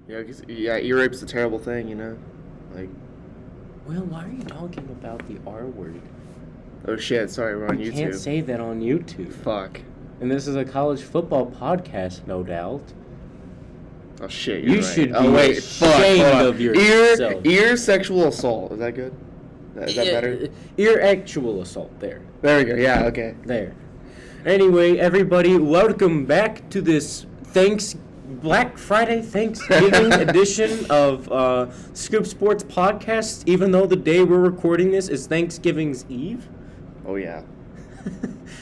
Ear rape's a terrible thing, you know? Like, Well, why are you talking about the R word? oh shit, sorry, we're on YouTube. You can't say that on YouTube. Fuck. And this is a college football podcast, no doubt. Oh shit, You you're right. should be ashamed ashamed of yourself. Ear sexual assault. Is that good? Is that better? Ear actual assault. There. There we go. Yeah, okay. There. Anyway, everybody, welcome back to this Black Friday Thanksgiving edition of Skoop Sportz podcast, even though the day we're recording this is Thanksgiving's Eve. Oh, yeah.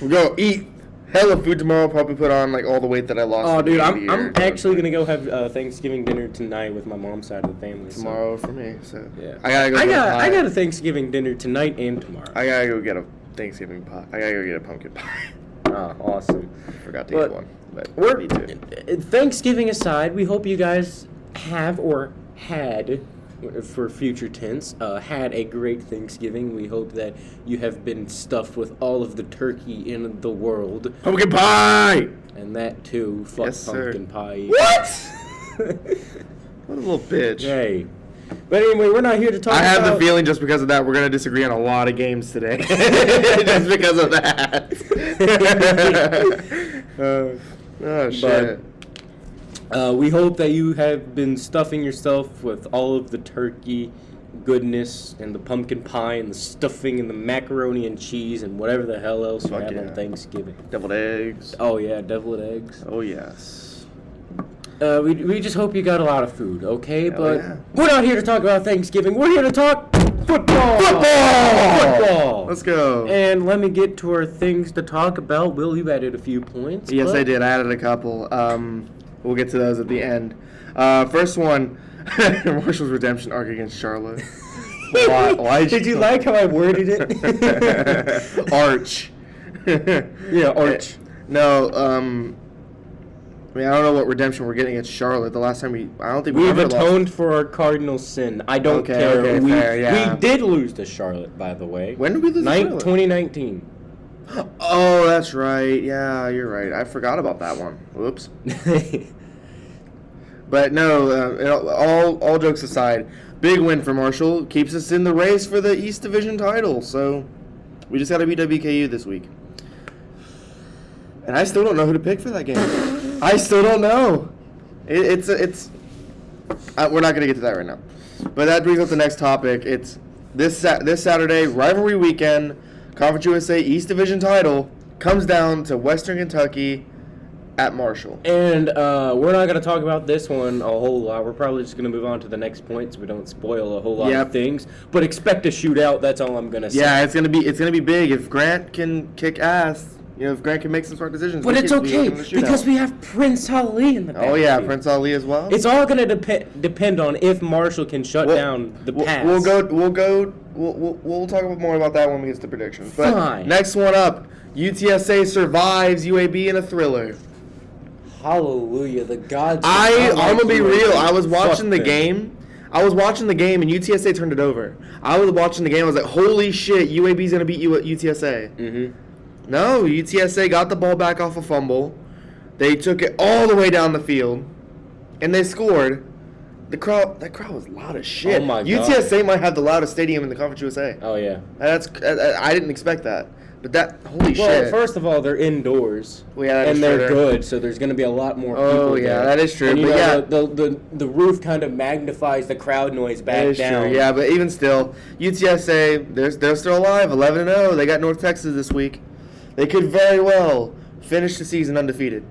We're going to eat hella food tomorrow, probably put on like all the weight that I lost. Oh, dude, I'm actually going to go have Thanksgiving dinner tonight with my mom's side of the family. Tomorrow for me, so. Yeah. I got a Thanksgiving dinner tonight and tomorrow. I got to go get a Thanksgiving pie. I got to go get a pumpkin pie. Oh, awesome. Forgot to get one. But me too. Thanksgiving aside, we hope you guys have or had, for future tense, had a great Thanksgiving. We hope that you have been stuffed with all of the turkey in the world. Pumpkin pie! And that too, fuck yes, pumpkin pie. What? What a little bitch. Hey. But anyway, we're not here to talk about... I have the feeling just because of that, we're going to disagree on a lot of games today. Just because of that. Oh, shit. But, we hope that you have been stuffing yourself with all of the turkey goodness and the pumpkin pie and the stuffing and the macaroni and cheese and whatever the hell else you have on Thanksgiving. Deviled eggs. Oh, yeah, deviled eggs. Oh, yes. We just hope you got a lot of food, okay? But we're not here to talk about Thanksgiving. We're here to talk football! Football! Let's go. And let me get to our things to talk about. Will, you added a few points. Yes, I did. I added a couple. We'll get to those at the end. First one, Marshall's redemption arc against Charlotte. Why did you like how I worded it? Arch. Yeah, Arch. No, I mean, I don't know what redemption we're getting against Charlotte. The last time I don't think we've atoned for our cardinal sin. I don't care. Okay, fair, yeah. We did lose to Charlotte, by the way. When did we lose to Charlotte? 2019. Oh, that's right. Yeah, you're right. I forgot about that one. Whoops. But no, all jokes aside, big win for Marshall. Keeps us in the race for the East Division title. So we just got to beat WKU this week. And I still don't know who to pick for that game. I still don't know. We're not going to get to that right now. But that brings up the next topic. It's this Saturday, rivalry weekend, Conference USA East Division title comes down to Western Kentucky at Marshall. And we're not going to talk about this one a whole lot. We're probably just going to move on to the next point so we don't spoil a whole lot of things. But expect a shootout. That's all I'm going to say. Yeah, it's going to be big. If Grant can kick ass, if Grant can make some smart decisions. But it's okay because we have Prince Ali in the backfield. Oh yeah, Prince Ali as well. It's all going to depend on if Marshall can shut down the pass. We'll talk more about that when we get to predictions. But fine. Next one up, UTSA survives UAB in a thriller. Hallelujah, the gods. I'm gonna be real. I was watching the game. and UTSA turned it over. I was watching the game. I was like, holy shit, UAB's gonna beat UTSA. Mm-hmm. No, UTSA got the ball back off a fumble. They took it all the way down the field, and they scored. That crowd was loud as shit. Oh my God. UTSA might have the loudest stadium in the Conference USA. Oh yeah. I didn't expect that. But holy shit. Well, first of all, they're indoors. Well, yeah, and they're good, so there's going to be a lot more people. Oh yeah, there. that is true. And, the roof kind of magnifies the crowd noise back that is down. True. Yeah, but even still, UTSA, they're still alive, 11-0. They got North Texas this week. They could very well finish the season undefeated.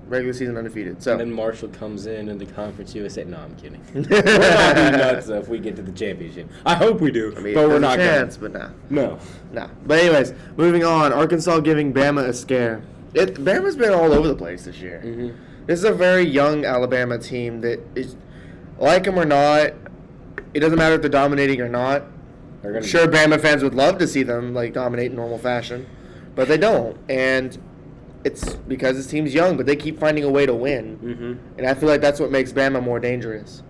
Regular season undefeated. So. And then Marshall comes in the Conference USA. No, I'm kidding. We're not be nuts though if we get to the championship. I hope we do, but we're not going to. But nah. No. Nah. But anyways, moving on. Arkansas giving Bama a scare. Bama's been all over the place this year. Mm-hmm. This is a very young Alabama team that is, like them or not, it doesn't matter if they're dominating or not. I'm sure Bama fans would love to see them dominate in normal fashion, but they don't. And it's because this team's young, but they keep finding a way to win. Mm-hmm. And I feel like that's what makes Bama more dangerous,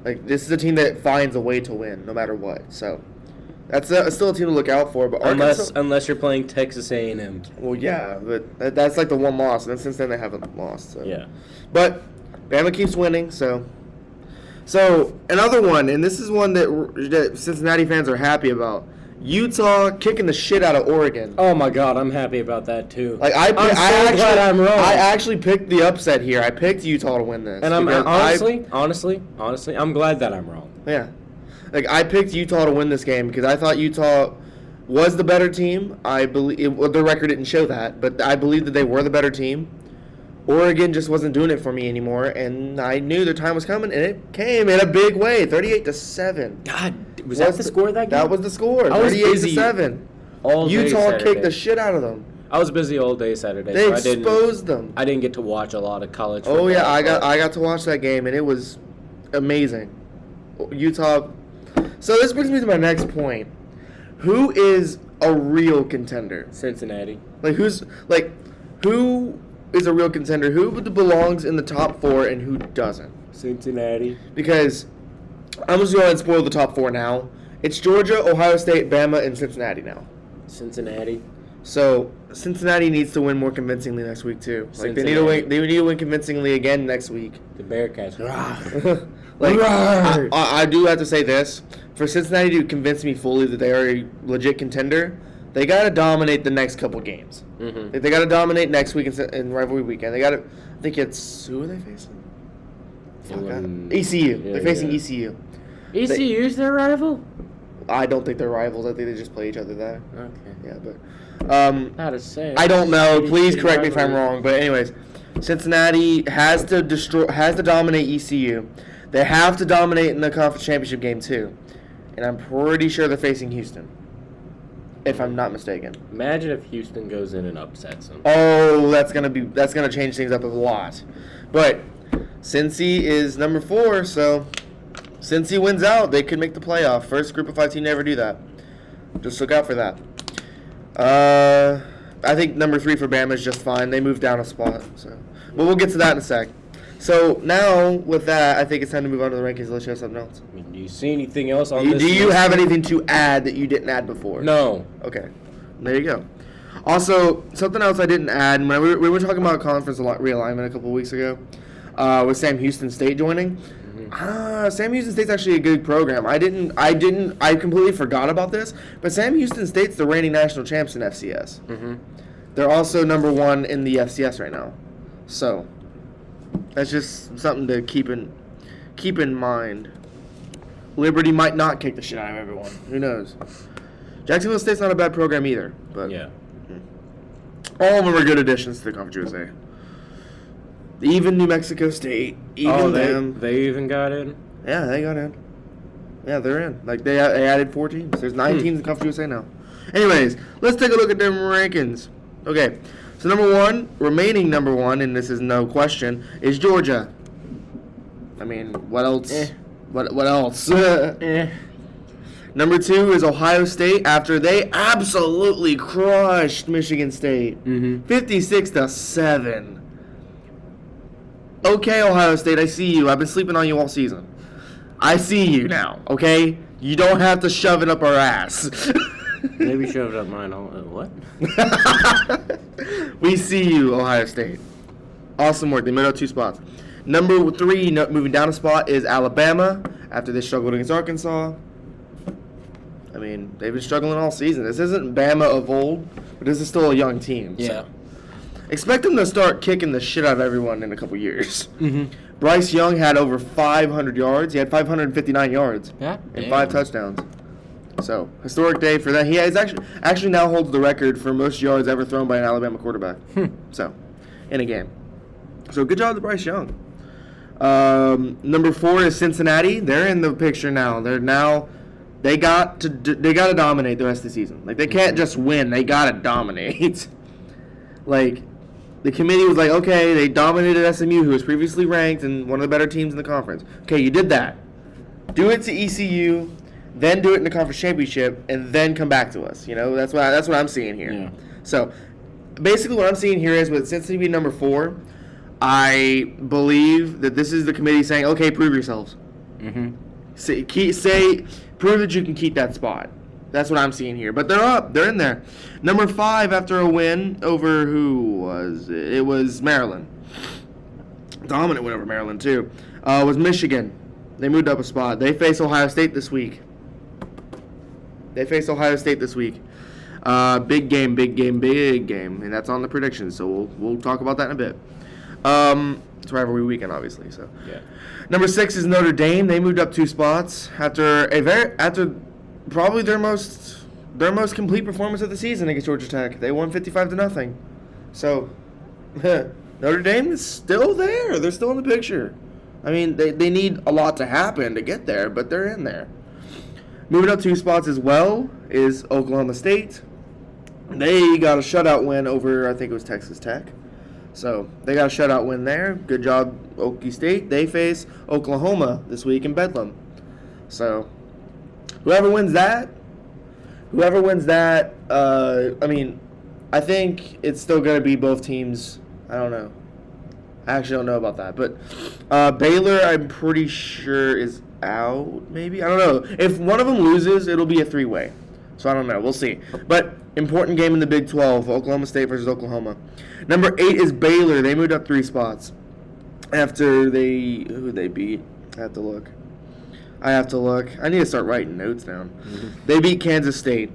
This is a team that finds a way to win no matter what. So that's still a team to look out for. But unless you're playing Texas A&M. Well, yeah, but that's like the one loss. And since then they haven't lost. So. Yeah. But Bama keeps winning, so So, another one, and this is one that Cincinnati fans are happy about. Utah kicking the shit out of Oregon. Oh my God, I'm happy about that too. Like I'm glad I'm wrong. I actually picked the upset here. I picked Utah to win this. And I'm honestly, I'm glad that I'm wrong. Yeah. Like I picked Utah to win this game because I thought Utah was the better team. I believe the record didn't show that, but I believe that they were the better team. Oregon just wasn't doing it for me anymore, and I knew their time was coming, and it came in a big way, 38-7. God, was that the score of that game? That was the score, 38-7. Utah kicked the shit out of them. I was busy all day Saturday. They exposed them. I didn't get to watch a lot of college football. Oh yeah, I got to watch that game, and it was amazing. Utah. So this brings me to my next point. Who is a real contender? Cincinnati. Who is a real contender? Who belongs in the top 4 and who doesn't? Cincinnati. Because I'm just going to spoil the top 4 now. It's Georgia, Ohio State, Bama, and Cincinnati now. Cincinnati. So Cincinnati needs to win more convincingly next week too. Like they need to win. They need to win convincingly again next week. The Bearcats. I do have to say this: for Cincinnati to convince me fully that they are a legit contender, they got to dominate the next couple games. Mm-hmm. They got to dominate next week in rivalry weekend. They got to. I think it's who are they facing? ECU. Yeah, they're facing ECU. ECU's their rival? I don't think they're rivals. I think they just play each other there. Okay. Yeah, but how to say? I don't know. Please correct me if I'm wrong. But anyways, Cincinnati has to dominate ECU. They have to dominate in the conference championship game too, and I'm pretty sure they're facing Houston, if I'm not mistaken. Imagine if Houston goes in and upsets them. Oh, that's gonna change things up a lot. But Cincy is number 4, so Cincy wins out, they could make the playoff. First group of 5 team to ever do that. Just look out for that. I think number 3 for Bama is just fine. They moved down a spot, so but we'll get to that in a sec. So now with that, I think it's time to move on to the rankings. Let's show something else. I mean, do you see anything else on this? Do you have anything to add that you didn't add before? No. Okay, there you go. Also, something else I didn't add when we were talking about conference realignment a couple of weeks ago, with Sam Houston State joining. Mm-hmm. Sam Houston State's actually a good program. I completely forgot about this, but Sam Houston State's the reigning national champs in FCS. Mm-hmm. They're also number 1 in the FCS right now. So that's just something to keep in mind. Liberty might not kick the shit out of everyone. Who knows? Jacksonville State's not a bad program either, but yeah, all of them are good additions to the Conference USA. Even New Mexico State, them. They even got in? Yeah, they got in. Yeah, they're in. Like, they added 4 teams. There's 9 teams in Conference USA now. Anyways, let's take a look at them rankings. Okay, so remaining number 1, and this is no question, is Georgia. I mean, what else? What else? Number 2 is Ohio State after they absolutely crushed Michigan State. 56-7. Okay, Ohio State, I see you. I've been sleeping on you all season. I see you now, okay? You don't have to shove it up our ass. Maybe shove it up mine. What? We see you, Ohio State. Awesome work. They made out 2 spots. Number 3, moving down a spot, is Alabama after they struggled against Arkansas. I mean, they've been struggling all season. This isn't Bama of old, but this is still a young team. Yeah. So. Expect them to start kicking the shit out of everyone in a couple years. Mm-hmm. Bryce Young had over 500 yards. He had 559 yards and 5 touchdowns. So, historic day for that. He has actually now holds the record for most yards ever thrown by an Alabama quarterback. So, in a game. So, good job to Bryce Young. Number 4 is Cincinnati. They're in the picture now. They got to dominate the rest of the season. Like, they can't just win. They got to dominate. Like, the committee was like, okay, they dominated SMU, who was previously ranked and one of the better teams in the conference. Okay, you did that. Do it to ECU, then do it in the conference championship, and then come back to us. You know, that's what I'm seeing here. Yeah. So, basically what I'm seeing here is with Cincinnati being number 4, I believe that this is the committee saying, okay, prove yourselves. Mm-hmm. Prove that you can keep that spot. That's what I'm seeing here. But they're up. They're in there. Number 5 after a win over who was it? It was Maryland. Dominant win over Maryland, too. Was Michigan. They moved up a spot. They face Ohio State this week. Big game, and that's on the predictions. So we'll talk about that in a bit. It's rivalry weekend, obviously. So Yeah. Number 6 is Notre Dame. They moved up 2 spots after probably their most complete performance of the season against Georgia Tech. They won 55-0. So Notre Dame is still there. They're still in the picture. I mean, they need a lot to happen to get there, but they're in there. Moving up 2 spots as well is Oklahoma State. They got a shutout win over, I think it was Texas Tech. So they got a shutout win there. Good job, Okie State. They face Oklahoma this week in Bedlam. So whoever wins that, I mean, I think it's still going to be both teams. I don't know. I actually don't know about that. But Baylor, I'm pretty sure, is out, maybe? I don't know. If one of them loses, it'll be a 3-way. So I don't know. We'll see. But important game in the Big 12, Oklahoma State versus Oklahoma. Number 8 is Baylor. They moved up 3 spots after who they beat. I have to look. I need to start writing notes down. Mm-hmm. They beat Kansas State.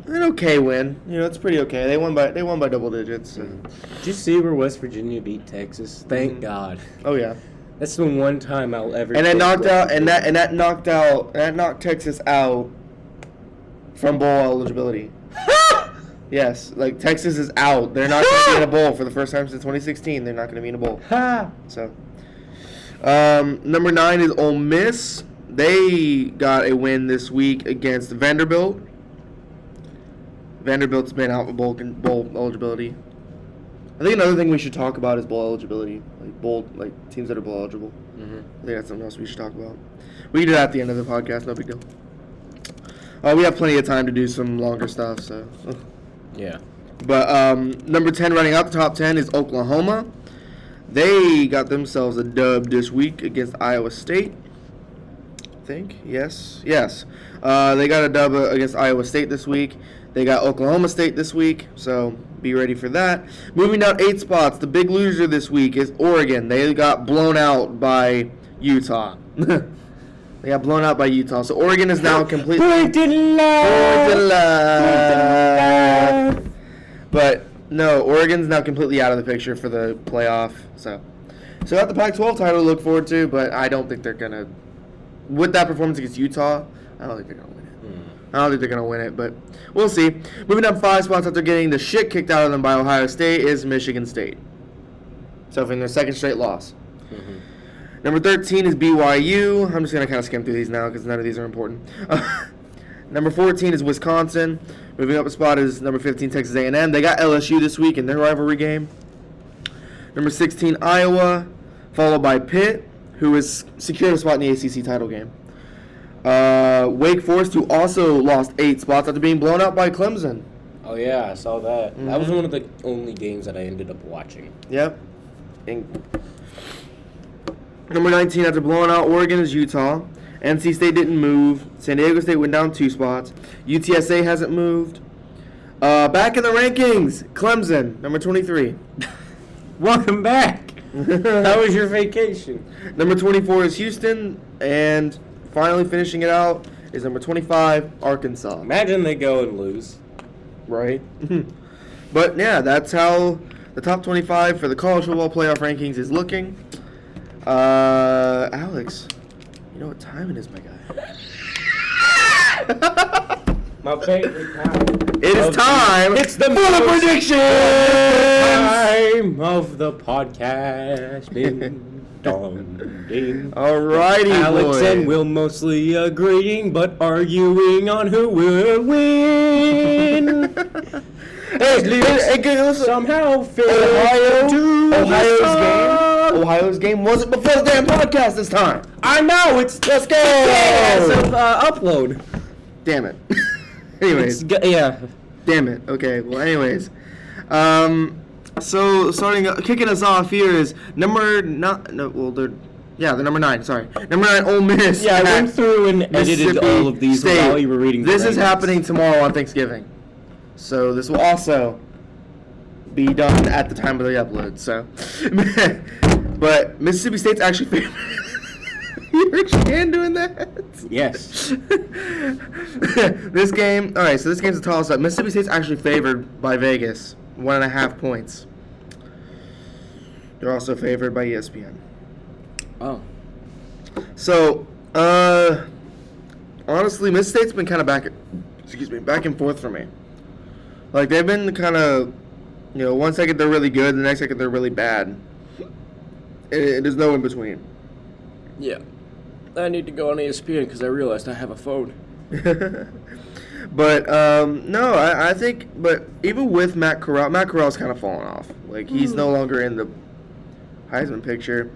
An okay win. It's pretty okay. They won by double digits. Did you see where West Virginia beat Texas? Thank God. Oh yeah. That's the one time I'll ever. And that knocked Texas out from bowl eligibility. Yes, like Texas is out. They're not going to be in a bowl for the first time since 2016. They're not going to be in a bowl. So, number 9 is Ole Miss. They got a win this week against Vanderbilt. Vanderbilt's been out of bowl eligibility. I think another thing we should talk about is bowl eligibility, like teams that are bowl eligible. Mm-hmm. I think that's something else we should talk about. We can do that at the end of the podcast. No big deal. We have plenty of time to do some longer stuff. So. Yeah. But number 10, running out the top 10, is Oklahoma. They got themselves a dub this week against Iowa State. I think. Yes. They got a dub against Iowa State this week. They got Oklahoma State this week, so be ready for that. Moving down 8 spots, the big loser this week is Oregon. They got blown out by Utah. So Oregon is now completely... Point to love. But, no, Oregon's now completely out of the picture for the playoff. So got the Pac-12 title to look forward to, but I don't think they're going to... With that performance against Utah, I don't think they're going to win it. But we'll see. Moving down 5 spots after getting the shit kicked out of them by Ohio State is Michigan State. Suffering their second straight loss. Mm-hmm. Number 13 is BYU. I'm just going to kind of skim through these now because none of these are important. Number 14 is Wisconsin. Moving up a spot is number 15, Texas A&M. They got LSU this week in their rivalry game. Number 16, Iowa, followed by Pitt, who has secured a spot in the ACC title game. Wake Forest, who also lost 8 spots after being blown out by Clemson. Oh, yeah, I saw that. Mm-hmm. That was one of the only games that I ended up watching. Yep. Number 19, after blowing out Oregon, is Utah. NC State didn't move. San Diego State went down 2 spots. UTSA hasn't moved. Back in the rankings, Clemson, number 23. Welcome back. How was your vacation? Number 24 is Houston, and finally finishing it out is number 25, Arkansas. Imagine they go and lose. Right. But, yeah, that's how the top 25 for the college football playoff rankings is looking. Alex, you know what time it is, my guy? My favorite time. It is time. It's the full prediction. Time of the podcast. Ding, dong, ding. Alrighty, Alex boy. and Will mostly agreeing, but arguing on who will win. Hey, somehow Ohio's game wasn't before the damn podcast this time. I know, it's Let's go. upload. Damn it. Anyways. Yeah. Damn it. Okay. Well, anyways. So kicking us off here is the number 9. Sorry, number 9, Ole Miss. Yeah, I went through and edited all of these while you were reading. This is happening tomorrow on Thanksgiving, so this will also be done at the time of the upload. So, but Mississippi State's actually favored. you hurt your hand doing that? Yes. This game, all right, so this game's a toss-up. Mississippi State's actually favored by Vegas, 1.5 points. They're also favored by ESPN. Oh. So, honestly, Mississippi State's been kind of back and forth for me. Like, they've been kind of, one second they're really good, the next second they're really bad. There's no in between. Yeah. I need to go on ESPN because I realized I have a phone. But, no, I think, but even with Matt Corral's kind of fallen off. Like, he's no longer in the Heisman picture.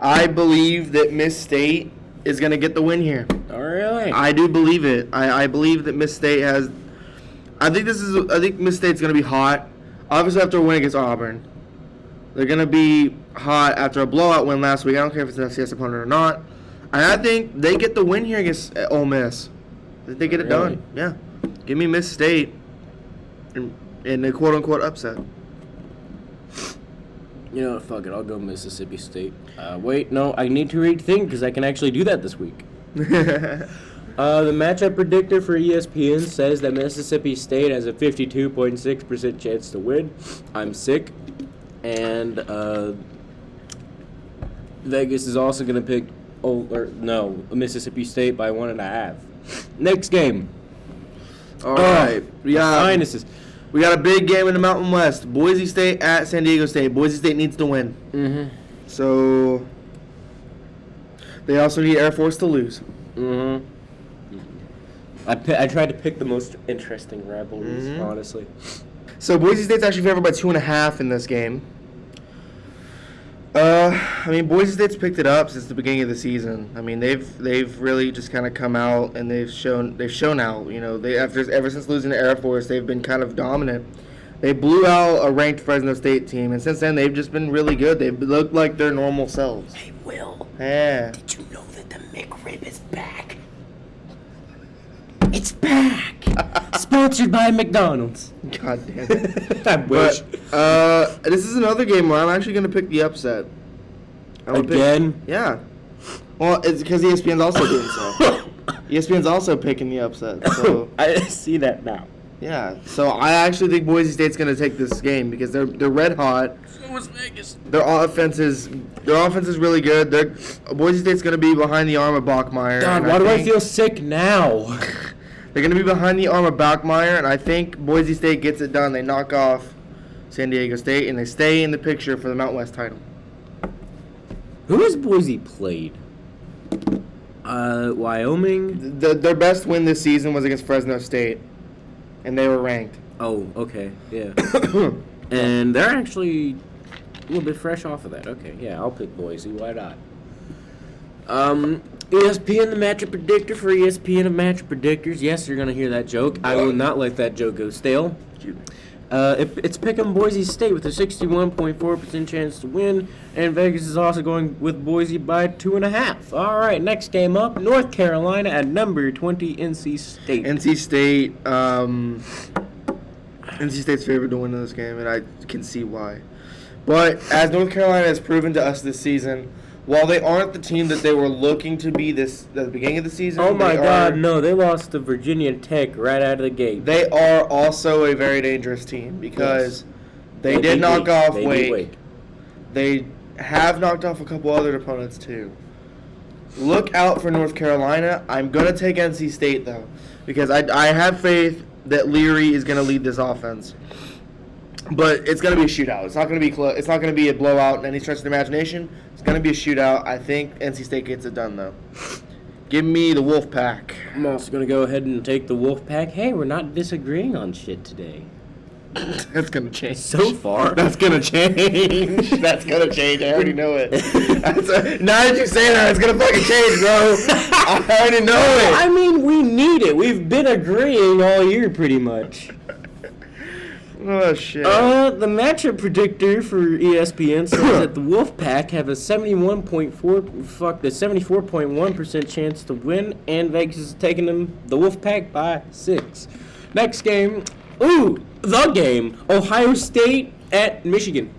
I believe that Miss State is going to get the win here. Oh, really? I do believe it. I believe that Miss State has. I think Miss State's going to be hot. Obviously, after a win against Auburn, they're going to be hot after a blowout win last week. I don't care if it's an FCS opponent or not. And I think they get the win here against Ole Miss. They get it done. Yeah. Give me Miss State in a quote-unquote upset. You know what, fuck it, I'll go Mississippi State. Wait, no, I need to rethink because I can actually do that this week. The matchup predictor for ESPN says that Mississippi State has a 52.6% chance to win. I'm sick. And Vegas is also going to pick, Mississippi State by 1.5. Next game. All right. Minuses. We got a big game in the Mountain West. Boise State at San Diego State. Boise State needs to win. Mm-hmm. So they also need Air Force to lose. Mm-hmm. I tried to pick the most interesting rivalries, honestly. So Boise State's actually favored by 2.5 in this game. Boise State's picked it up since the beginning of the season. I mean, they've really just kind of come out and they've shown out. Ever since losing to Air Force, they've been kind of dominant. They blew out a ranked Fresno State team, and since then they've just been really good. They've looked like their normal selves. Hey, Will. Yeah. Did you know that the McRib is back? It's back. Sponsored by McDonald's. God damn it. I wish. But, this is another game where I'm actually going to pick the upset. Again? Yeah. Well, it's because ESPN's also doing so. ESPN's also picking the upset. So I see that now. yeah. So I actually think Boise State's going to take this game because they're red hot. So is Vegas. Their offense is really good. Boise State's going to be behind the arm of Bachmeier. God, why do I feel sick now? They're going to be behind the arm of Bachmeier, and I think Boise State gets it done. They knock off San Diego State, and they stay in the picture for the Mountain West title. Who has Boise played? Wyoming? Their best win this season was against Fresno State, and they were ranked. Oh, okay, yeah. And they're actually a little bit fresh off of that. Okay, yeah, I'll pick Boise. Why not? ESPN, the matchup predictor for ESPN of matchup predictors. Yes, you're going to hear that joke. I will not let that joke go stale. It's picking Boise State with a 61.4% chance to win, and Vegas is also going with Boise by 2.5. All right, next game up, North Carolina at number 20, NC State. NC State's favored to win this game, and I can see why. But as North Carolina has proven to us this season, while they aren't the team that they were looking to be at the beginning of the season, oh my God, no! They lost to Virginia Tech right out of the gate. They are also a very dangerous team because they did knock off Wake. They have knocked off a couple other opponents too. Look out for North Carolina. I'm gonna take NC State though because I have faith that Leary is gonna lead this offense. But it's going to be a shootout. It's not going to be close. It's not going to be a blowout in any stretch of the imagination. It's going to be a shootout. I think NC State gets it done, though. Give me the Wolfpack. I'm also going to go ahead and take the Wolfpack. Hey, we're not disagreeing on shit today. That's going to change. So far. That's going to change. That's going to change. I already know it. Now that you say that, it's going to fucking change, bro. I already know it. I mean, we need it. We've been agreeing all year, pretty much. Oh, shit. The matchup predictor for ESPN says that the Wolfpack have a 74.1% chance to win, and Vegas is taking them, the Wolfpack, by 6. Next game, the game, Ohio State at Michigan.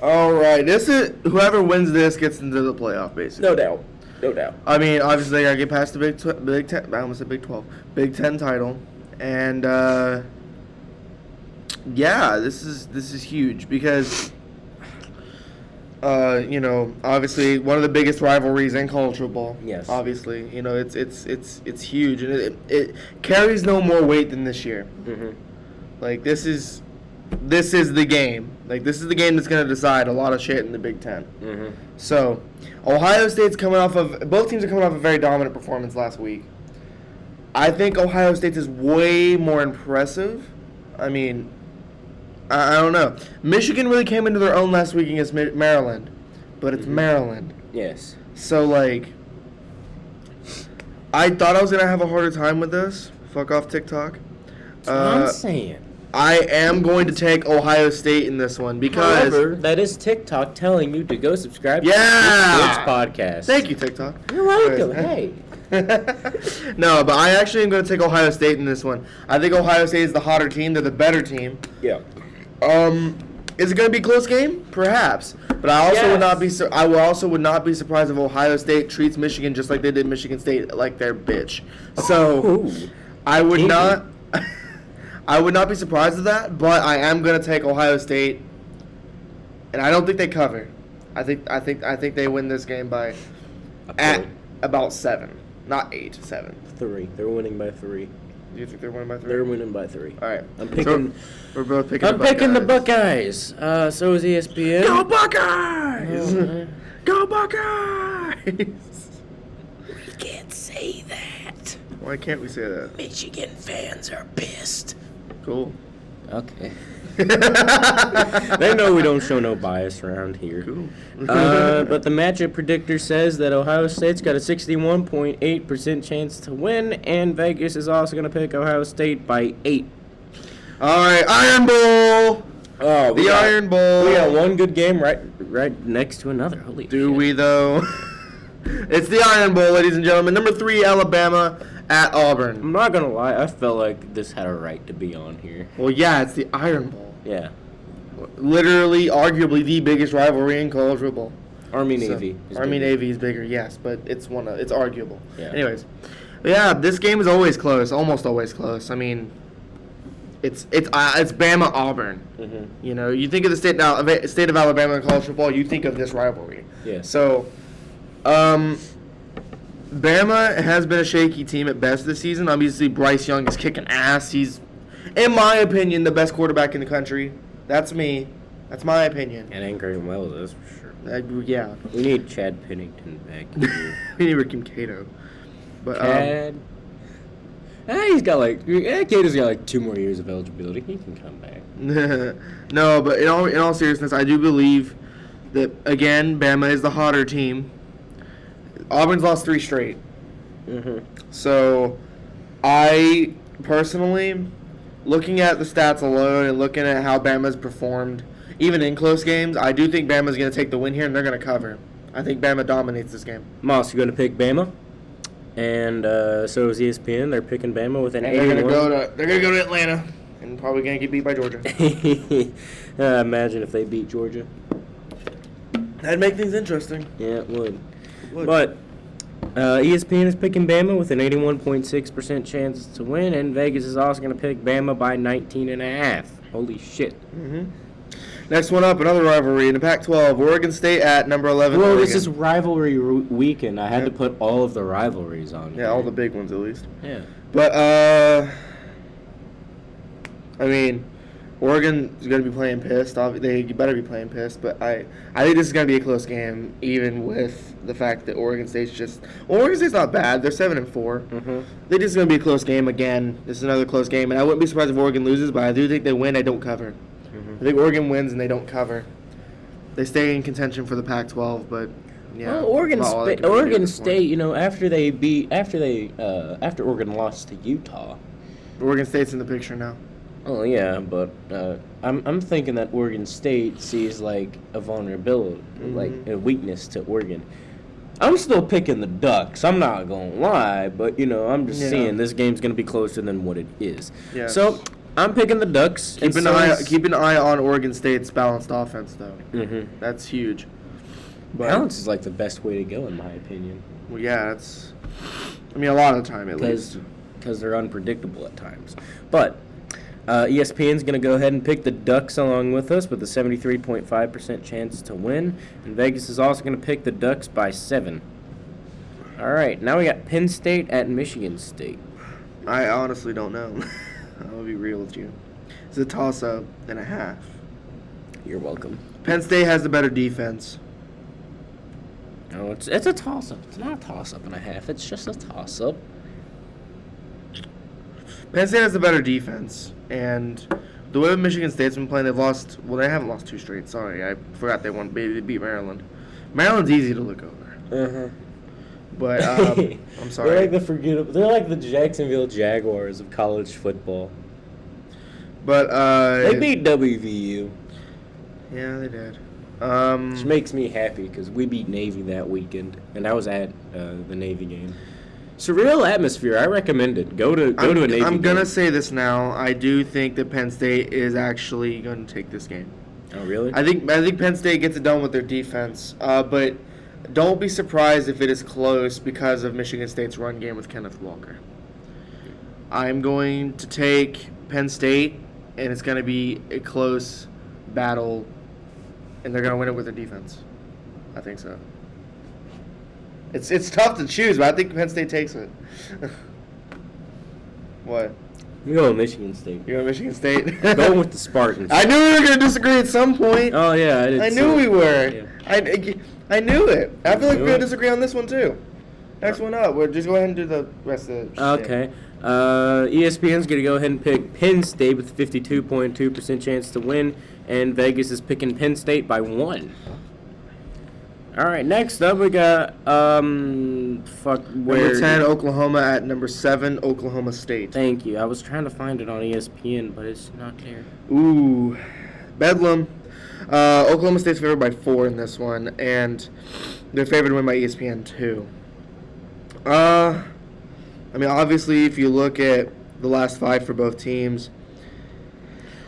All right, this is whoever wins this gets into the playoff, basically. No doubt. No doubt. I mean, obviously they gotta get past the Big Ten. I almost said Big 12, Big 10 title, and yeah, this is huge because obviously one of the biggest rivalries in college football. Yes. Obviously, it's huge, and it carries no more weight than this year. Mm-hmm. Like this is the game. Like this is the game that's gonna decide a lot of shit in the Big Ten. Mm-hmm. So, Ohio State's both teams are coming off a very dominant performance last week. I think Ohio State's is way more impressive. I mean, I don't know. Michigan really came into their own last week against Maryland, but it's Maryland. Yes. So, like, I thought I was going to have a harder time with this. Fuck off TikTok. I'm saying. I am going to take Ohio State in this one because... However, that is TikTok telling you to go subscribe to the Yeah! Sports Podcast. Thank you, TikTok. You're welcome. Hey. No, but I actually am going to take Ohio State in this one. I think Ohio State is the hotter team. They're the better team. Yeah. Is it going to be a close game? Perhaps. But I also would not be surprised if Ohio State treats Michigan just like they did Michigan State, like their bitch. So I would not be surprised at that, but I am going to take Ohio State, and I don't think they cover. I think they win this game by at about 7, not 8, 7. 3. They're winning by 3. Do you think they're winning by 3? They're winning by 3. All right. I'm picking. So we're both picking. I'm picking the Buckeyes. So is ESPN. Go Buckeyes! Oh, Go Buckeyes! we can't say that. Why can't we say that? Michigan fans are pissed. Cool. Okay. They know we don't show no bias around here. Cool. But the matchup predictor says that Ohio State's got a 61.8% chance to win, and Vegas is also going to pick Ohio State by 8. All right, Iron Bowl. Oh, the Iron Bowl. We got one good game right next to another. Holy Do shit. we though? It's the Iron Bowl, ladies and gentlemen. Number 3, Alabama at Auburn. I'm not gonna lie, I felt like this had a right to be on here. Well, yeah, it's the Iron Bowl. Yeah. Literally, arguably the biggest rivalry in college football. Army-Navy. Army-Navy is bigger, yes, but it's arguable. Yeah. Anyways, yeah, this game is always close, almost always close. I mean, it's Bama Auburn. Mm-hmm. You know, you think of the state of Alabama in college football, you think of this rivalry. Yeah. So, Bama has been a shaky team at best this season. Obviously, Bryce Young is kicking ass. He's, in my opinion, the best quarterback in the country. That's me. That's my opinion. And Ingram Wells, that's for sure. Yeah. We need Chad Pennington back here. We need Raheem Cato. But Chad. He's got Cato's got 2 more years of eligibility. He can come back. No, but in all seriousness, I do believe that, again, Bama is the hotter team. Auburn's lost 3 straight. Mm-hmm. So, I personally, looking at the stats alone and looking at how Bama's performed, even in close games, I do think Bama's going to take the win here and they're going to cover. I think Bama dominates this game. Moss, you're going to pick Bama? And so is ESPN. They're picking Bama with an 81. They're going to go to Atlanta and probably going to get beat by Georgia. Imagine if they beat Georgia. That'd make things interesting. Yeah, it would. But ESPN is picking Bama with an 81.6% chance to win, and Vegas is also going to pick Bama by 19.5. Holy shit. Mm-hmm. Next one up, another rivalry in the Pac-12. Oregon State at number 11. Well, Oregon. this is rivalry weekend. I had to put all of the rivalries on here. Yeah, all the big ones at least. Yeah. But, I mean, Oregon is going to be playing pissed. You better be playing pissed. But I think this is going to be a close game, even with the fact that Oregon State's not bad. They're 7-4. Mm-hmm. They just going to be a close game again. This is another close game, and I wouldn't be surprised if Oregon loses. But I do think they win. They don't cover. Mm-hmm. I think Oregon wins and they don't cover. They stay in contention for the Pac-12, but yeah. Well, Oregon State, you know, after Oregon lost to Utah. Oregon State's in the picture now. Oh yeah, but I'm thinking that Oregon State sees like a vulnerability, like a weakness to Oregon. I'm still picking the Ducks. I'm not gonna lie, but you know, I'm just seeing this game's gonna be closer than what it is. Yeah. So I'm picking the Ducks. Keep an eye on Oregon State's balanced offense, though. Mm-hmm. That's huge. But balance is like the best way to go, in my opinion. Well, yeah, a lot of the time at least. Because they're unpredictable at times. But ESPN's going to go ahead and pick the Ducks along with us with a 73.5% chance to win. And Vegas is also going to pick the Ducks by 7. All right, now we got Penn State at Michigan State. I honestly don't know. I'll be real with you. It's a toss-up and a half. You're welcome. Penn State has the better defense. No, it's a toss-up. It's not a toss-up and a half. It's just a toss-up. Penn State has the better defense, and the way Michigan State's been playing, they haven't lost 2 straight. Sorry, I forgot they beat Maryland. Maryland's easy to look over. But I'm sorry. They're like the Jacksonville Jaguars of college football. But they beat WVU. Yeah, they did. Which makes me happy because we beat Navy that weekend, and I was at the Navy game. Surreal atmosphere. I recommend it. Go to a Navy game. I'm gonna say this now. I do think that Penn State is actually going to take this game. Oh, really? I think Penn State gets it done with their defense. But don't be surprised if it is close because of Michigan State's run game with Kenneth Walker. I'm going to take Penn State, and it's going to be a close battle, and they're going to win it with their defense. I think so. It's tough to choose, but I think Penn State takes it. What? You're going Michigan State. You're going Michigan State? Going with the Spartans. I knew we were going to disagree at some point. Oh, yeah. I knew we were. Yeah. I knew it. I feel like we're going to disagree on this one, too. Next one up. We'll just go ahead and do the rest of the Okay. ESPN's going to go ahead and pick Penn State with a 52.2% chance to win, and Vegas is picking Penn State by 1. All right, next up we got number 10 Oklahoma at number 7 Oklahoma State. Thank you. I was trying to find it on ESPN, but it's not there. Ooh, Bedlam. Oklahoma State's favored by 4 in this one, and they're favored to win by ESPN too. Obviously, if you look at the last 5 for both teams,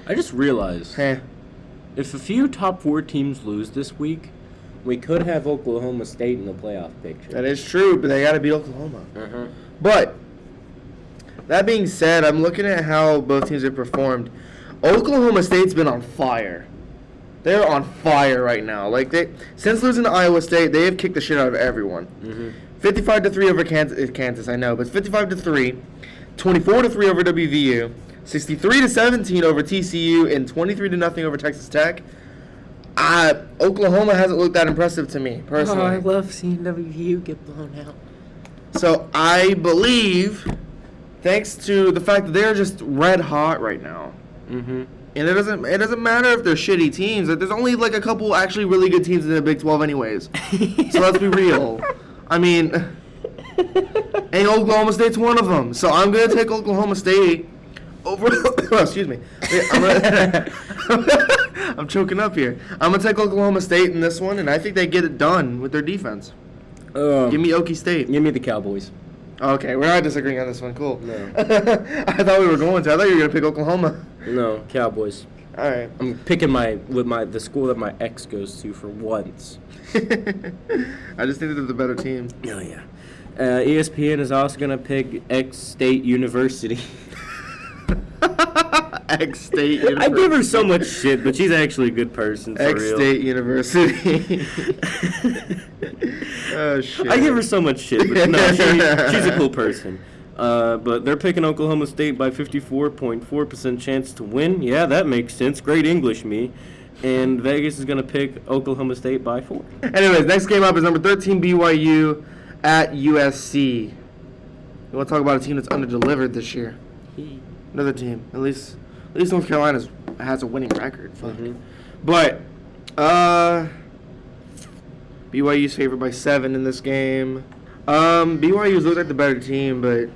I just realized if a few top 4 teams lose this week, we could have Oklahoma State in the playoff picture. That is true, but they got to beat Oklahoma. Uh-huh. But that being said, I'm looking at how both teams have performed. Oklahoma State's been on fire. They're on fire right now. Since losing to Iowa State, they have kicked the shit out of everyone. Mm-hmm. 55-3 over Kansas, I know, but it's 55-3, 24-3 over WVU, 63-17 over TCU, and 23-0 over Texas Tech. Oklahoma hasn't looked that impressive to me, personally. Oh, I love seeing WVU get blown out. So I believe, thanks to the fact that they're just red hot right now, mm-hmm. and it doesn't matter if they're shitty teams. There's only a couple actually really good teams in the Big 12 anyways. So let's be real. And Oklahoma State's one of them. So I'm gonna take Oklahoma State over. Excuse me. I'm choking up here. I'm going to take Oklahoma State in this one, and I think they get it done with their defense. Give me Okie State. Give me the Cowboys. Okay, we're not disagreeing on this one. Cool. No. I thought we were going to. I thought you were going to pick Oklahoma. No, Cowboys. All right. I'm picking the school that my ex goes to for once. I just think they're the better team. Oh, yeah. ESPN is also going to pick X State University. X State University. I give her so much shit, but she's actually a good person. For X real. State University. Oh shit! I give her so much shit, but no, she's a cool person. But they're picking Oklahoma State by 54.4% chance to win. Yeah, that makes sense. Great English, me. And Vegas is gonna pick Oklahoma State by 4. Anyways, next game up is number 13 BYU at USC. We want to talk about a team that's underdelivered this year. Another team. At least North Carolina has a winning record. Fuck. Mm-hmm. But BYU's favored by 7 in this game. BYU's looked like the better team, but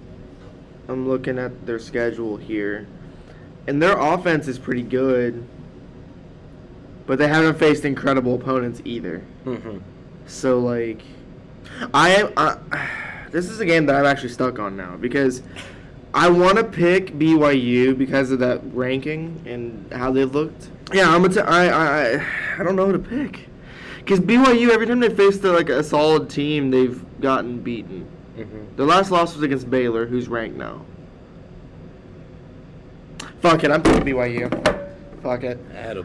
I'm looking at their schedule here, and their offense is pretty good, but they haven't faced incredible opponents either. Mm-hmm. So this is a game that I'm actually stuck on now because I want to pick BYU because of that ranking and how they've looked. Yeah, I don't know who to pick Because BYU, every time they faced a solid team, they've gotten beaten. Their last loss was against Baylor, who's ranked now. Fuck it, I'm picking BYU. Fuck it.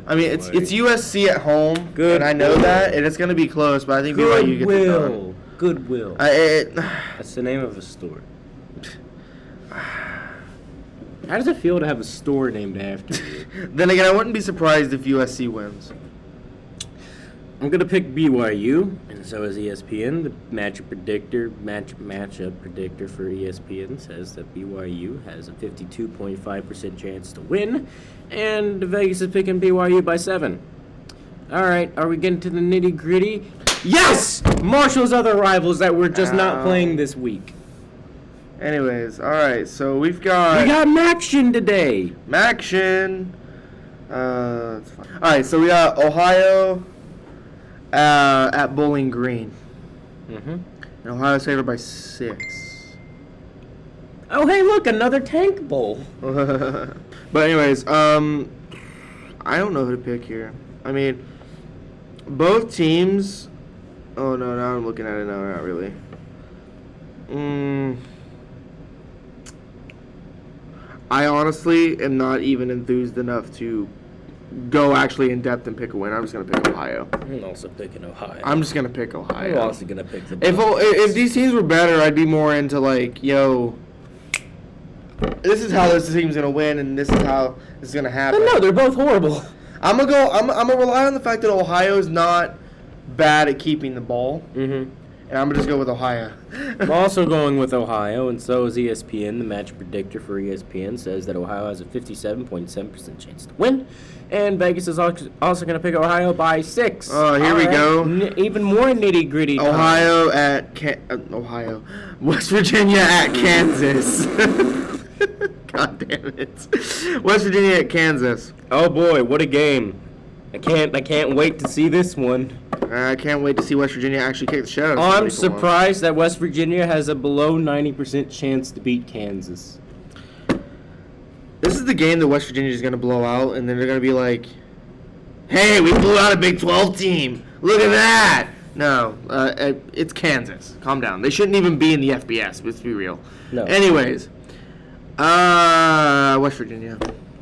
I mean, it's USC at home, and I know that, and it's going to be close, but I think BYU gets it done. Goodwill. That's the name of a store. How does it feel to have a store named after you? Then again, I wouldn't be surprised if USC wins. I'm going to pick BYU, and so is ESPN. The matchup predictor for ESPN says that BYU has a 52.5% chance to win, and Vegas is picking BYU by 7. All right, are we getting to the nitty-gritty? Yes! Marshall's other rivals that we're just not playing this week. Anyways, all right, so we got Maction today. Maction. That's fine. All right, so we got Ohio at Bowling Green. And Ohio's favored by 6. Oh, hey, look, another Tank Bowl. But anyways, I don't know who to pick here. I mean, both teams. Oh no, now I'm looking at it. No, not really. I honestly am not even enthused enough to go actually in depth and pick a win. I'm just gonna pick Ohio. I'm also picking Ohio. I'm just gonna pick Ohio. I'm also gonna pick the. If these teams were better, I'd be more into this is how this team's gonna win, and this is how this is gonna happen. But no, they're both horrible. I'm gonna rely on the fact that Ohio's not bad at keeping the ball. And I'm going to just go with Ohio. I'm also going with Ohio, and so is ESPN. The match predictor for ESPN says that Ohio has a 57.7% chance to win, and Vegas is also going to pick Ohio by 6. Oh, here we go. Even more nitty-gritty. Ohio West Virginia at Kansas. God damn it. West Virginia at Kansas. Oh, boy, what a game. I can't wait to see this one. I can't wait to see West Virginia actually kick the shit out of I'm surprised that West Virginia has a below 90% chance to beat Kansas. This is the game that West Virginia is going to blow out, and then they're going to be like, hey, we blew out a Big 12 team. Look at that. No, it's Kansas. Calm down. They shouldn't even be in the FBS, let's be real. No. Anyways, West Virginia.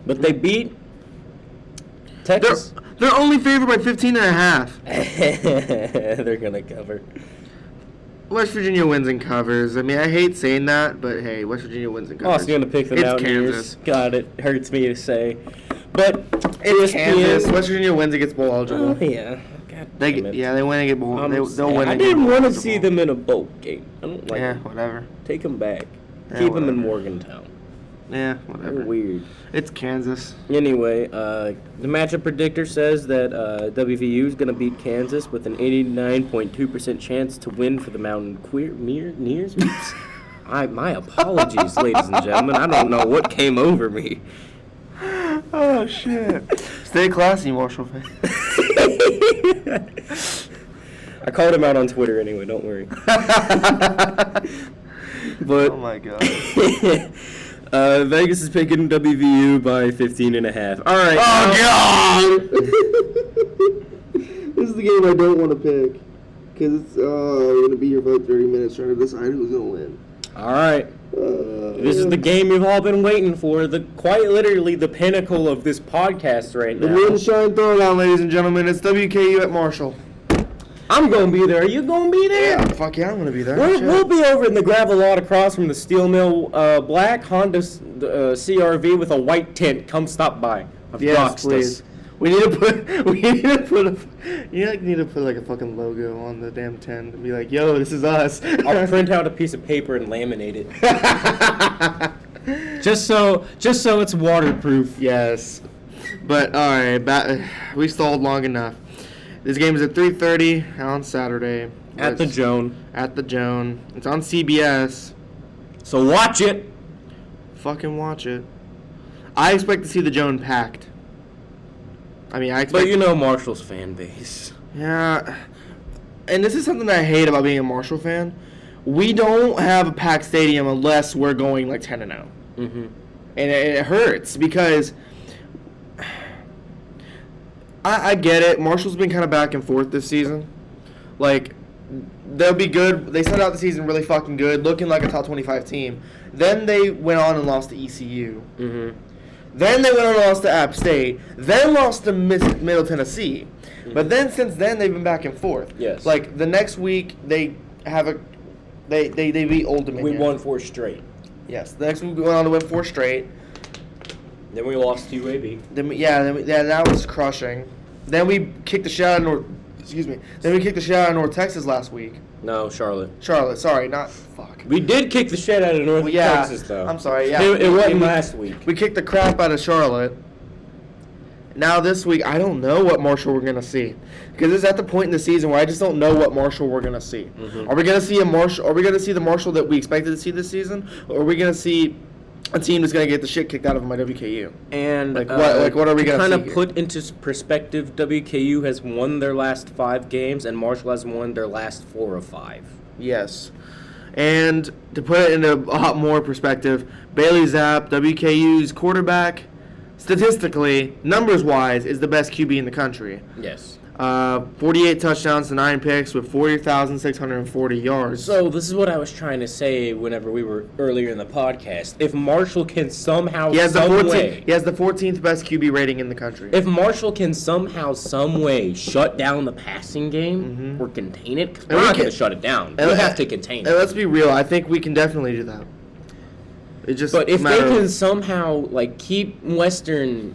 But they beat Texas. They're only favored by 15.5. They're going to cover. West Virginia wins and covers. I mean, I hate saying that, but hey, West Virginia wins and covers. Also going to pick the Mountaineers. God, it hurts me to say. But it's Kansas. West Virginia wins and gets bowl eligible. Oh, yeah. God damn it. They win and get bowl. They'll win. I didn't want to see them in a bowl game. I don't like them. Whatever. Take them back. Keep them in Morgantown. Yeah, whatever. They're weird. It's Kansas. Anyway, the matchup predictor says that WVU is going to beat Kansas with an 89.2% chance to win for the Mountaineers. My apologies, ladies and gentlemen. I don't know what came over me. Oh, shit. Stay classy, Marshall fan. I called him out on Twitter anyway, don't worry. But, oh, my God. Vegas is picking WVU by 15.5. All right. Oh, God! This is the game I don't want to pick. Because it's going to be here for like 30 minutes trying to decide who's going to win. All right. This is the game you've all been waiting for. Quite literally the pinnacle of this podcast right now. The Moonshine Throwdown, ladies and gentlemen. It's WKU at Marshall. I'm going to be there. Are you going to be there? Yeah, fuck yeah, I'm going to be there. We'll be over in the gravel lot across from the Steel Mill. Black Honda CRV with a white tint. Come stop by. Yes, please. We need to put like a fucking logo on the damn tent and be like, yo, this is us. I'll print out a piece of paper and laminate it. just so it's waterproof. Yes. But all right, we stalled long enough. This game is at 3:30 on Saturday. At the Joan. It's on CBS. So watch it. Fucking watch it. I expect to see the Joan packed. But you know Marshall's fan base. Yeah. And this is something I hate about being a Marshall fan. We don't have a packed stadium unless we're going like 10-0. And it hurts because I get it. Marshall's been kind of back and forth this season. Like, they'll be good. They started out the season really fucking good, looking like a top 25 team. Then they went on and lost to ECU. Mm-hmm. Then they went on and lost to App State. Then lost to Middle Tennessee. Mm-hmm. But then since then they've been back and forth. Yes. Like the next week they beat Old Dominion. We won 4 straight. Yes. The next week we went on to win 4 straight. Then we lost to UAB. Then that was crushing. Then we kicked the shit out of North. Excuse me. Then we kicked the shit out of North Texas last week. No, Charlotte. Sorry, not fuck. We did kick the shit out of North Texas, though. I'm sorry, yeah. It wasn't last week. We kicked the crap out of Charlotte. Now this week, I don't know what Marshall we're gonna see, because it's at the point in the season where I just don't know what Marshall we're gonna see. Mm-hmm. Are we gonna see a Marshall? Are we gonna see the Marshall that we expected to see this season, or are we gonna see a team that's gonna get the shit kicked out of them by WKU? And what are we gonna kind see of here? put into perspective? WKU has won their last 5 games, and Marshall has won their last 4 of 5. Yes. And to put it into a lot more perspective, Bailey Zapp, WKU's quarterback, statistically, numbers-wise, is the best QB in the country. Yes. 48 touchdowns to 9 picks with 40,640 yards. So this is what I was trying to say whenever we were earlier in the podcast. If Marshall can somehow, He has the 14th best QB rating in the country. If Marshall can somehow, some way shut down the passing game or contain it, 'cause we're not going to shut it down. We have to contain it. Let's be real. I think we can definitely do that. But if they can somehow keep Western,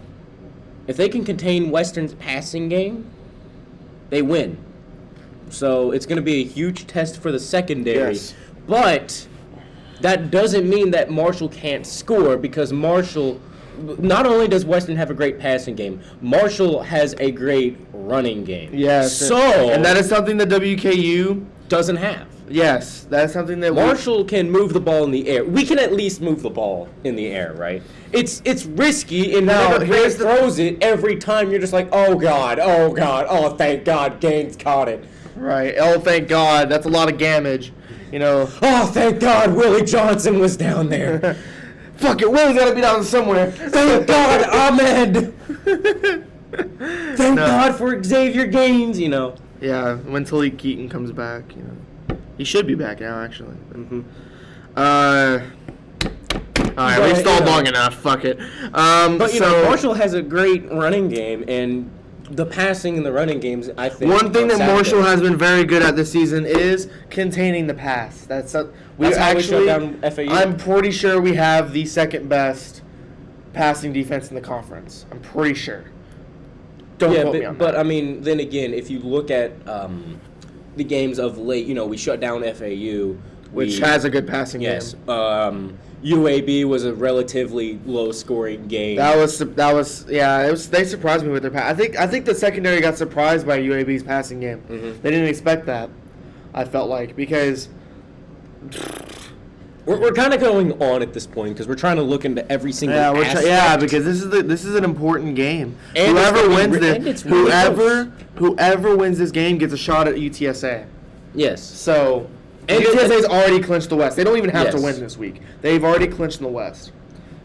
if they can contain Western's passing game, they win. So it's going to be a huge test for the secondary. Yes. But that doesn't mean that Marshall can't score, because Marshall, not only does Western have a great passing game, Marshall has a great running game. Yes. And that is something that WKU doesn't have. Yes, that's something that Marshall can move the ball in the air. We can at least move the ball in the air, right? It's risky, and whenever Grant throws it, every time you're just like, oh God, oh thank God, Gaines caught it. Right. Oh, thank God. That's a lot of damage. Oh, thank God, Willie Johnson was down there. Fuck it, Willie's got to be down somewhere. Thank God, Ahmed. Thank God for Xavier Gaines. Yeah, when Talik Keaton comes back, He should be back now, actually. Mm-hmm. Alright, we've stalled long enough. Fuck it. Marshall has a great running game, and the passing and the running games, I think. One thing that Marshall has been very good at this season is containing the pass. That's how we shut down FAU. I'm pretty sure we have the second best passing defense in the conference. I'm pretty sure. Don't quote me on that. But I mean, then again, if you look at the games of late, we shut down FAU, which has a good passing game. Yes. UAB was a relatively low-scoring game. That was they surprised me with their pass. I think the secondary got surprised by UAB's passing game. Mm-hmm. They didn't expect that. I felt like, because we're kind of going on at this point because we're trying to look into every single aspect. Because this is an important game. And whoever wins this game gets a shot at UTSA. Yes. So UTSA's already clinched the West. They don't even have to win this week. They've already clinched in the West.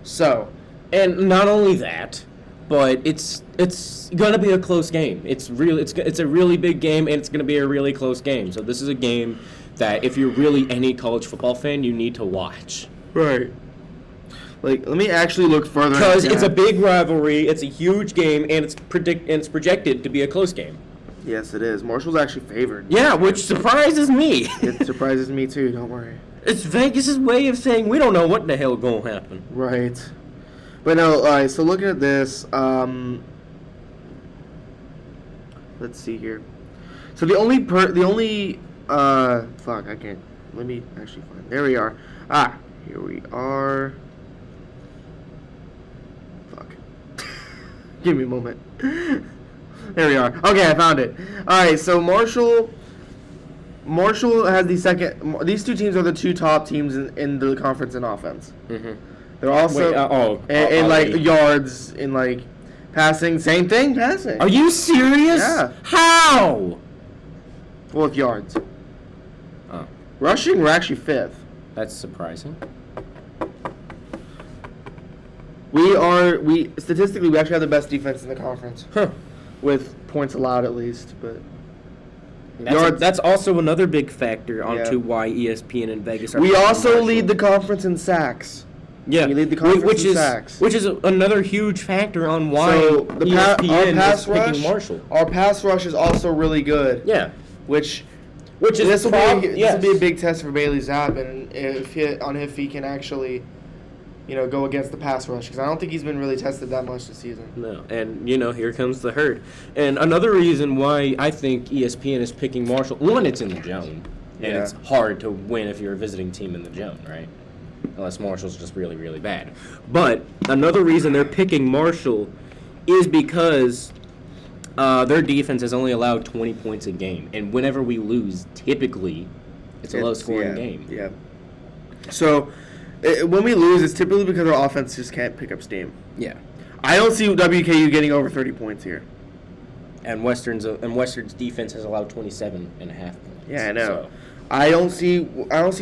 So, and not only that, but it's going to be a close game. It's a really big game, and it's going to be a really close game. So this is a game that if you're really any college football fan, you need to watch. Right. Let me actually look further. Because it's a big rivalry, it's a huge game, and it's projected to be a close game. Yes, it is. Marshall's actually favored. Yeah, which surprises me. It surprises me too, don't worry. It's Vegas' way of saying we don't know what the hell going to happen. Right. But no, alright, so looking at this, let's see here. So the only fuck, I can't, let me actually find, there we are. Here we are. Fuck. Give me a moment. There we are. Okay, I found it. Alright, so Marshall has the second, these two teams are the two top teams in the conference in offense. Mm-hmm. They're also in yards, in passing, same thing, passing. Are you serious? Yeah. How? Well, with yards. Oh. Rushing, we're actually 5th. That's surprising. Statistically, we actually have the best defense in the conference. Huh. with points allowed at least, but yards. That's also another big factor onto Yeah. why ESPN and Vegas are. We picking also Marshall. lead the conference in sacks. Yeah, we lead the conference which in is sacks. which is another huge factor on why So our ESPN pass is picking rush, Marshall. our pass rush is also really good. Yeah, Which is this will yes. be a big test for Bailey Zapp, and if he can actually, go against the pass rush, because I don't think he's been really tested that much this season. No, and here comes the hurt. And another reason why I think ESPN is picking Marshall, one, it's in the zone, and Yeah. it's hard to win if you're a visiting team in the zone, right? Unless Marshall's just really, really bad. But another reason they're picking Marshall is because their defense has only allowed 20 points a game, and whenever we lose, typically it's a low-scoring game. Yeah. So when we lose, it's typically because our offense just can't pick up steam. Yeah. I don't see WKU getting over 30 points here. And Western's defense has allowed 27.5 points. Yeah, I know. So. I don't see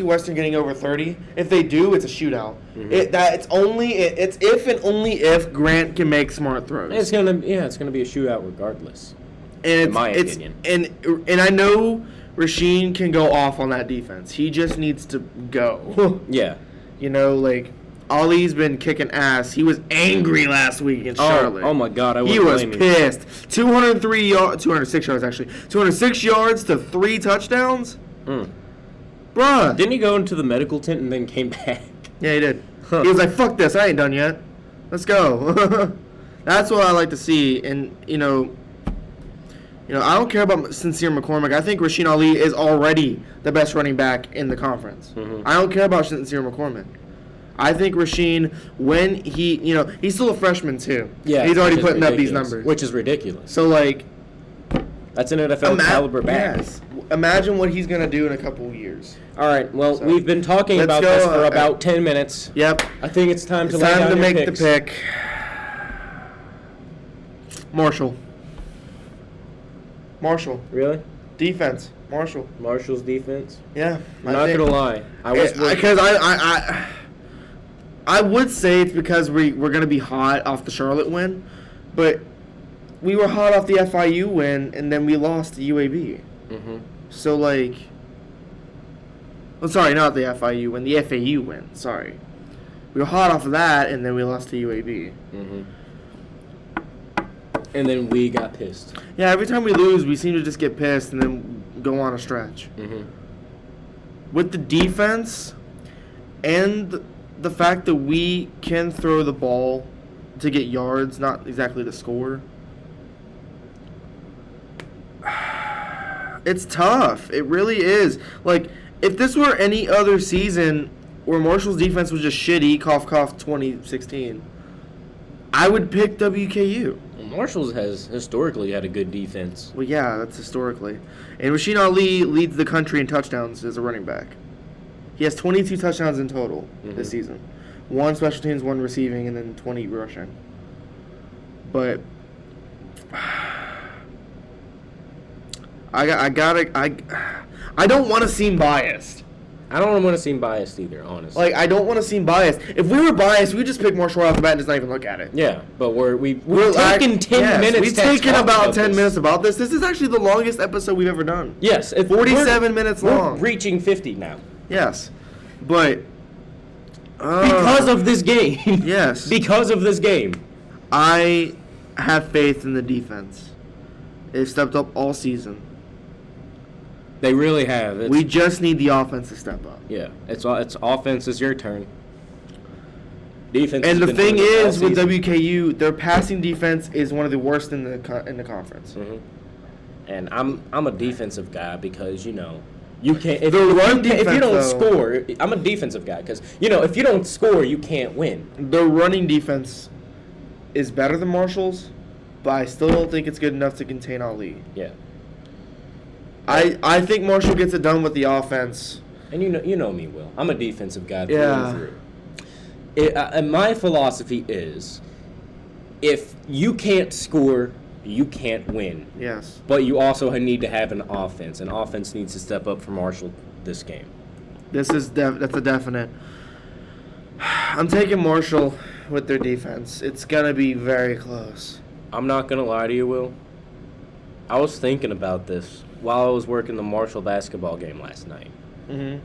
Western getting over 30. If they do, it's a shootout. Mm-hmm. It's if and only if Grant can make smart throws. It's gonna be a shootout regardless. And in my opinion. And I know Rasheen can go off on that defense. He just needs to go. Yeah. Ollie's been kicking ass. He was angry last week in Charlotte. Oh my God, He was pissed. 206 yards actually. 206 yards to 3 touchdowns. Bruh. Didn't he go into the medical tent and then came back? Yeah, he did. He was like, "Fuck this, I ain't done yet. Let's go." That's what I like to see, and I don't care about Sincere McCormick. I think Rasheen Ali is already the best running back in the conference. Mm-hmm. I don't care about Sincere McCormick. I think Rasheen, when he's still a freshman too. Yeah, he's already putting up these numbers, which is ridiculous. So that's an NFL caliber back. Yes. Imagine what he's gonna do in a couple of years. All right. Well, we've been talking about this for about 10 minutes. Yep. I think it's time to make the pick. Marshall. Really? Defense. Marshall. Marshall's defense. Yeah. I'm not gonna lie. Because I would say it's because we're gonna be hot off the Charlotte win, but we were hot off the FIU win, and then we lost to UAB. Mm-hmm. So sorry, not the FIU win, the FAU win. Sorry, we were hot off of that, and then we lost to UAB. Mm-hmm. And then we got pissed. Yeah, every time we lose, we seem to just get pissed and then go on a stretch. Mm-hmm. With the defense and the fact that we can throw the ball to get yards, not exactly to score. It's tough. It really is. If this were any other season where Marshall's defense was just shitty, cough, cough, 2016, I would pick WKU. Marshall's has historically had a good defense. Well, yeah, that's historically. And Rasheen Ali leads the country in touchdowns as a running back. He has 22 touchdowns in total this season. 1 special teams, 1 receiving, and then 20 rushing. But I don't want to seem biased. I don't want to seem biased either, honestly. I don't want to seem biased. If we were biased, we'd just pick Marshall off the bat and just not even look at it. Yeah, but we've taken 10 minutes. We've taken about 10 minutes about this. This is actually the longest episode we've ever done. Yes. 47 minutes long. We're reaching 50 now. Yes. But because of this game. Yes. Because of this game. I have faith in the defense. They've stepped up all season. They really have. We just need the offense to step up. Yeah, it's offense is your turn. Defense. And the thing is, with WKU, their passing defense is one of the worst in the conference. Mm-hmm. And I'm a defensive guy because you can't. If you don't score, I'm a defensive guy because if you don't score, you can't win. The running defense is better than Marshall's, but I still don't think it's good enough to contain Ali. Yeah. I think Marshall gets it done with the offense. And you know me, Will. I'm a defensive guy through and through. And my philosophy is, if you can't score, you can't win. Yes. But you also need to have an offense. An offense needs to step up for Marshall this game. That's a definite. I'm taking Marshall with their defense. It's gonna be very close. I'm not gonna lie to you, Will. I was thinking about this while I was working the Marshall basketball game last night. Mm-hmm.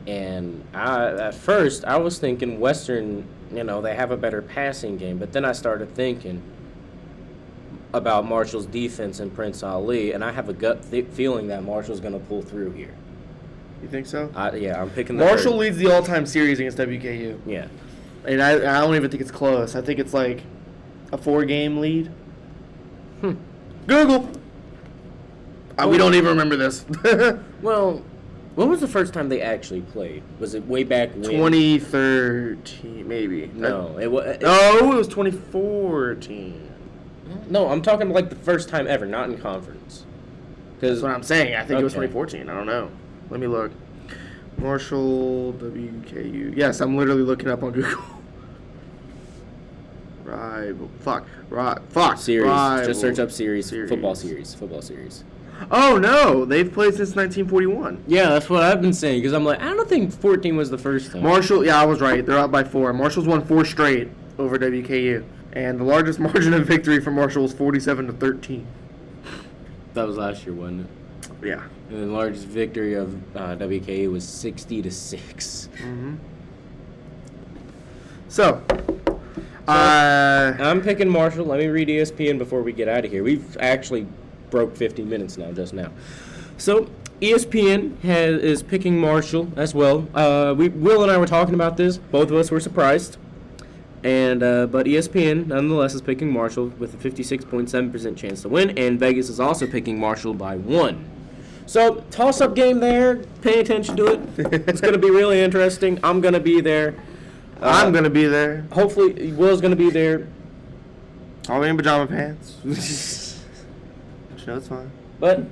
And at first, I was thinking Western, they have a better passing game. But then I started thinking about Marshall's defense and Prince Ali, and I have a gut feeling that Marshall's going to pull through here. You think so? Yeah, I'm picking the Marshall leads the all-time series against WKU. Yeah. And I don't even think it's close. I think it's like a 4-game lead. Google. We don't even remember this. Well, when was the first time they actually played? Was it way back when? 2013, maybe. No, it was. No, it was 2014. No, I'm talking like the first time ever, not in conference. That's what I'm saying. I think it was Okay. 2014. I don't know. Let me look. Marshall, WKU. Yes, I'm literally looking up on Google. Fuck. Series. Rival. Just search up series. Series. Football series. Oh, no. They've played since 1941. Yeah, that's what I've been saying, because I'm like, I don't think 14 was the first time. Marshall, yeah, I was right. They're up by 4. Marshall's won 4 straight over WKU. And the largest margin of victory for Marshall was 47-13. That was last year, wasn't it? Yeah. And the largest victory of WKU was 60-6. Mm-hmm. So, I'm picking Marshall. Let me read ESPN before we get out of here. We've actually broke 50 minutes now, just now. So, ESPN is picking Marshall as well. Will and I were talking about this. Both of us were surprised. And but ESPN, nonetheless, is picking Marshall with a 56.7% chance to win. And Vegas is also picking Marshall by 1. So, toss-up game there. Pay attention to it. It's going to be really interesting. I'm going to be there. I'm going to be there. Hopefully, Will's going to be there. I'll be in pajama pants. No, it's fine. But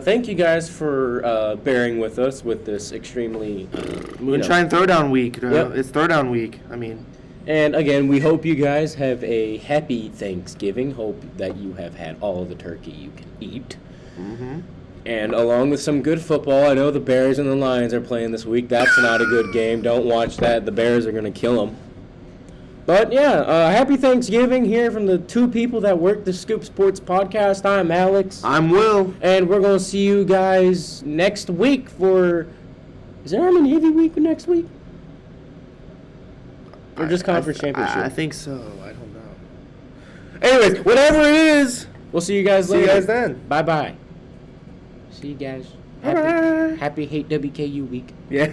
thank you guys for bearing with us with this extremely... We're trying throwdown week. Yep. It's throwdown week. I mean... And again, we hope you guys have a happy Thanksgiving. Hope that you have had all the turkey you can eat. Mm-hmm. And along with some good football, I know the Bears and the Lions are playing this week. That's not a good game. Don't watch that. The Bears are going to kill them. But yeah, happy Thanksgiving here from the 2 people that work the Skoop Sportz podcast. I'm Alex. I'm Will. And we're going to see you guys next week for... Is there Army Navy week next week? Or just conference championship? I think so. I don't know. Anyways, whatever it is. We'll see you guys later. See you guys then. Bye-bye. See you guys. Bye-bye. Happy Hate WKU week. Yeah.